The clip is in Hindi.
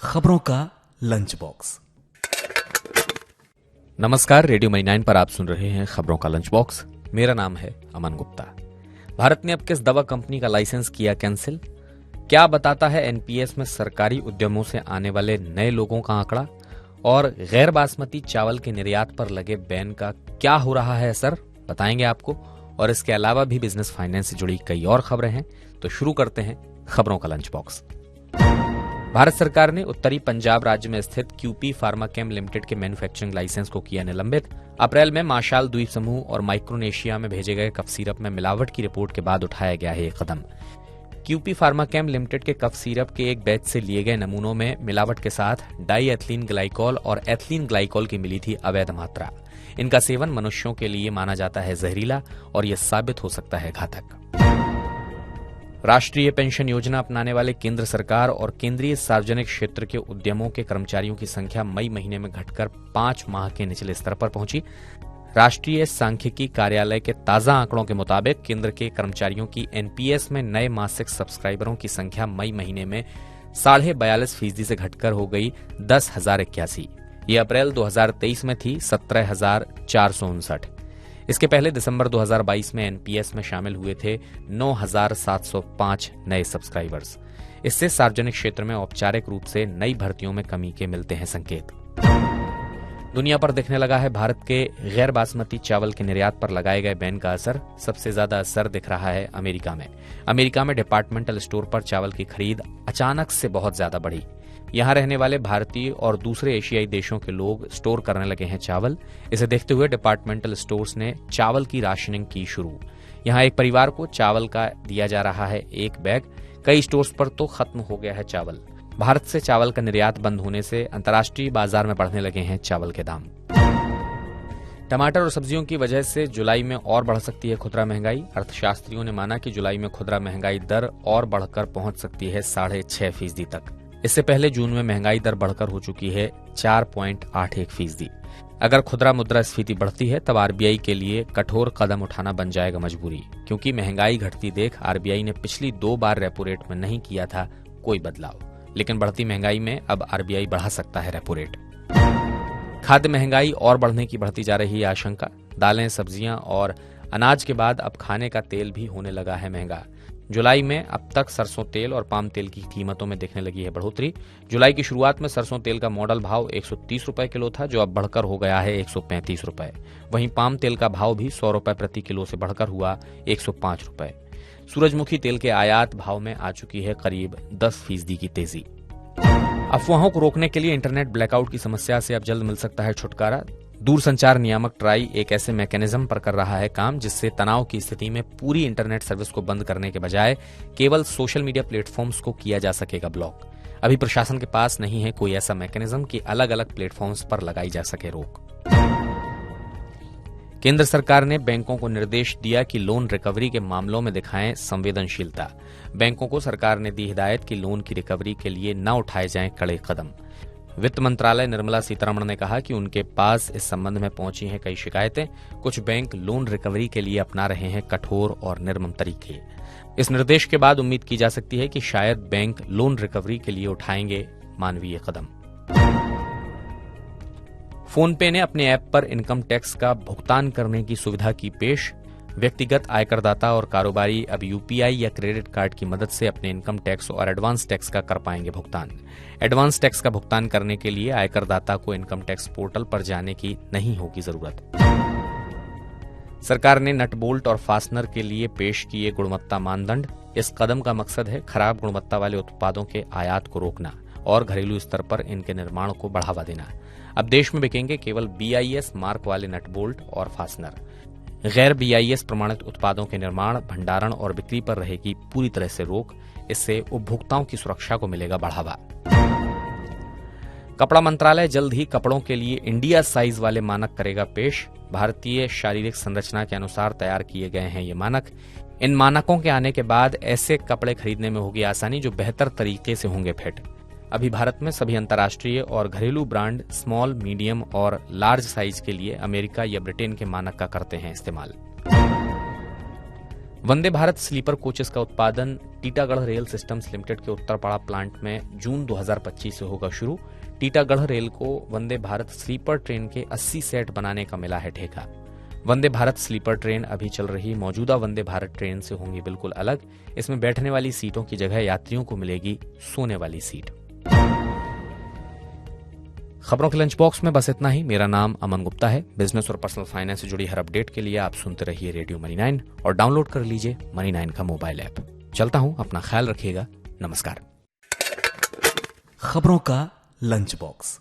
खबरों का लंच बॉक्स। नमस्कार, रेडियो मनी 9 पर आप सुन रहे हैं खबरों का लंच बॉक्स। मेरा नाम है अमन गुप्ता। भारत ने अब किस दवा कंपनी का लाइसेंस किया कैंसिल? क्या बताता है एनपीएस में सरकारी उद्यमों से आने वाले नए लोगों का आंकड़ा? और गैर बासमती चावल के निर्यात पर लगे बैन का क्या हो रहा है असर, बताएंगे आपको। और इसके अलावा भी बिजनेस फाइनेंस से जुड़ी कई और खबरें हैं। तो शुरू करते हैं खबरों का लंच बॉक्स। भारत सरकार ने उत्तरी पंजाब राज्य में स्थित क्यूपी फार्माकेम लिमिटेड के मैन्युफैक्चरिंग लाइसेंस को किया निलंबित। अप्रैल में मार्शल द्वीप समूह और माइक्रोनेशिया में भेजे गए कफ सिरप में मिलावट की रिपोर्ट के बाद उठाया गया है ये कदम। क्यूपी फार्माकेम लिमिटेड के कफ सिरप के एक बैच से लिए गए नमूनों में मिलावट के साथ डाई एथिलीन ग्लाइकोल और एथिलीन ग्लाइकोल की मिली थी अवैध मात्रा। इनका सेवन मनुष्यों के लिए माना जाता है जहरीला और यह साबित हो सकता है घातक। राष्ट्रीय पेंशन योजना अपनाने वाले केंद्र सरकार और केंद्रीय सार्वजनिक क्षेत्र के उद्यमों के कर्मचारियों की संख्या मई महीने में घटकर 5 माह के निचले स्तर पर पहुंची। राष्ट्रीय सांख्यिकी कार्यालय के ताजा आंकड़ों के मुताबिक केंद्र के कर्मचारियों की एनपीएस में नए मासिक सब्सक्राइबरों की संख्या मई महीने में 42.5% से घटकर हो गई 10,081। ये अप्रैल 2023 में थी 17,459। इसके पहले दिसंबर 2022 में एनपीएस में शामिल हुए थे 9,705 नए सब्सक्राइबर्स। इससे सार्वजनिक क्षेत्र में औपचारिक रूप से नई भर्तियों में कमी के मिलते हैं संकेत। दुनिया पर दिखने लगा है भारत के गैर बासमती चावल के निर्यात पर लगाए गए बैन का असर। सबसे ज्यादा असर दिख रहा है अमेरिका में। अमेरिका में डिपार्टमेंटल स्टोर पर चावल की खरीद अचानक से बहुत ज्यादा बढ़ी। यहां रहने वाले भारतीय और दूसरे एशियाई देशों के लोग स्टोर करने लगे हैं चावल। इसे देखते हुए डिपार्टमेंटल स्टोर्स ने चावल की राशनिंग की शुरू। यहां एक परिवार को चावल का दिया जा रहा है एक बैग। कई स्टोर्स पर तो खत्म हो गया है चावल। भारत से चावल का निर्यात बंद होने से अंतर्राष्ट्रीय बाजार में बढ़ने लगे हैं चावल के दाम। टमाटर और सब्जियों की वजह से जुलाई में और बढ़ सकती है खुदरा महंगाई। अर्थशास्त्रियों ने माना कि जुलाई में खुदरा महंगाई दर और बढ़कर पहुंच सकती है 6.5% तक। इससे पहले जून में महंगाई दर बढ़कर हो चुकी है 4.81%। अगर खुदरा मुद्रास्फीति बढ़ती है तब आरबीआई के लिए कठोर कदम उठाना बन जाएगा मजबूरी, क्योंकि महंगाई घटती देख आरबीआई ने पिछली 2 बार रेपो रेट में नहीं किया था कोई बदलाव। लेकिन बढ़ती महंगाई में अब आरबीआई बढ़ा सकता है रेपो रेट। खाद्य महंगाई और बढ़ने की बढ़ती जा रही है आशंका। दालें, सब्जियां और अनाज के बाद अब खाने का तेल भी होने लगा है महंगा। जुलाई में अब तक सरसों तेल और पाम तेल की कीमतों में दिखने लगी है बढ़ोतरी। जुलाई की शुरुआत में सरसों तेल का मॉडल भाव 130 रुपए किलो था, जो अब बढ़कर हो गया है 135 रुपए। वहीं पाम तेल का भाव भी 100 रुपए प्रति किलो से बढ़कर हुआ 105 रुपए। सूरजमुखी तेल के आयात भाव में आ चुकी है करीब 10% की तेजी। अफवाहों को रोकने के लिए इंटरनेट ब्लैकआउट की समस्या से अब जल्द मिल सकता है छुटकारा। दूरसंचार नियामक ट्राई एक ऐसे मैकेनिज्म पर कर रहा है काम जिससे तनाव की स्थिति में पूरी इंटरनेट सर्विस को बंद करने के बजाय केवल सोशल मीडिया प्लेटफॉर्म्स को किया जा सकेगा ब्लॉक। अभी प्रशासन के पास नहीं है कोई ऐसा मैकेनिज्म कि अलग अलग प्लेटफॉर्म्स पर लगाई जा सके रोक। केंद्र सरकार ने बैंकों को निर्देश दिया कि लोन रिकवरी के मामलों में दिखाएं संवेदनशीलता। बैंकों को सरकार ने दी हिदायत कि लोन की रिकवरी के लिए न उठाए जाएं कड़े कदम। वित्त मंत्रालय निर्मला सीतारमण ने कहा कि उनके पास इस संबंध में पहुंची हैं कई शिकायतें। कुछ बैंक लोन रिकवरी के लिए अपना रहे हैं कठोर और निर्मम तरीके। इस निर्देश के बाद उम्मीद की जा सकती है कि शायद बैंक लोन रिकवरी के लिए उठाएंगे मानवीय कदम। फोन पे ने अपने ऐप पर इनकम टैक्स का भुगतान करने की सुविधा की पेश। व्यक्तिगत आयकरदाता और कारोबारी अब यूपीआई या क्रेडिट कार्ड की मदद से अपने इनकम टैक्स और एडवांस टैक्स का कर पाएंगे भुगतान। एडवांस टैक्स का भुगतान करने के लिए आयकरदाता को इनकम टैक्स पोर्टल पर जाने की नहीं होगी जरूरत। सरकार ने नट बोल्ट और फास्टनर के लिए पेश किए गुणवत्ता मानदंड। इस कदम का मकसद है खराब गुणवत्ता वाले उत्पादों के आयात को रोकना और घरेलू स्तर पर इनके निर्माण को बढ़ावा देना। अब देश में बिकेंगे केवल बीआईएस मार्क वाले नट बोल्ट और फास्टनर। गैर बीआईएस प्रमाणित उत्पादों के निर्माण, भंडारण और बिक्री पर रहेगी पूरी तरह से रोक। इससे उपभोक्ताओं की सुरक्षा को मिलेगा बढ़ावा। कपड़ा मंत्रालय जल्द ही कपड़ों के लिए इंडिया साइज वाले मानक करेगा पेश। भारतीय शारीरिक संरचना के अनुसार तैयार किए गए हैं ये मानक। इन मानकों के आने के बाद ऐसे कपड़े खरीदने में होगी आसानी जो बेहतर तरीके से होंगे फिट। अभी भारत में सभी अंतर्राष्ट्रीय और घरेलू ब्रांड स्मॉल, मीडियम और लार्ज साइज के लिए अमेरिका या ब्रिटेन के मानक का करते हैं इस्तेमाल। वंदे भारत स्लीपर कोचेस का उत्पादन टीटागढ़ रेल सिस्टम्स लिमिटेड के उत्तरपाड़ा प्लांट में जून 2025 से होगा शुरू। टीटागढ़ रेल को वंदे भारत स्लीपर ट्रेन के 80 सेट बनाने का मिला है ठेका। वंदे भारत स्लीपर ट्रेन अभी चल रही मौजूदा वंदे भारत ट्रेन से होंगी बिल्कुल अलग। इसमें बैठने वाली सीटों की जगह यात्रियों को मिलेगी सोने वाली सीट। खबरों के लंच बॉक्स में बस इतना ही। मेरा नाम अमन गुप्ता है। बिजनेस और पर्सनल फाइनेंस से जुड़ी हर अपडेट के लिए आप सुनते रहिए रेडियो मनी 9 और डाउनलोड कर लीजिए मनी 9 का मोबाइल ऐप। चलता हूं, अपना ख्याल रखिएगा। नमस्कार। खबरों का लंच बॉक्स।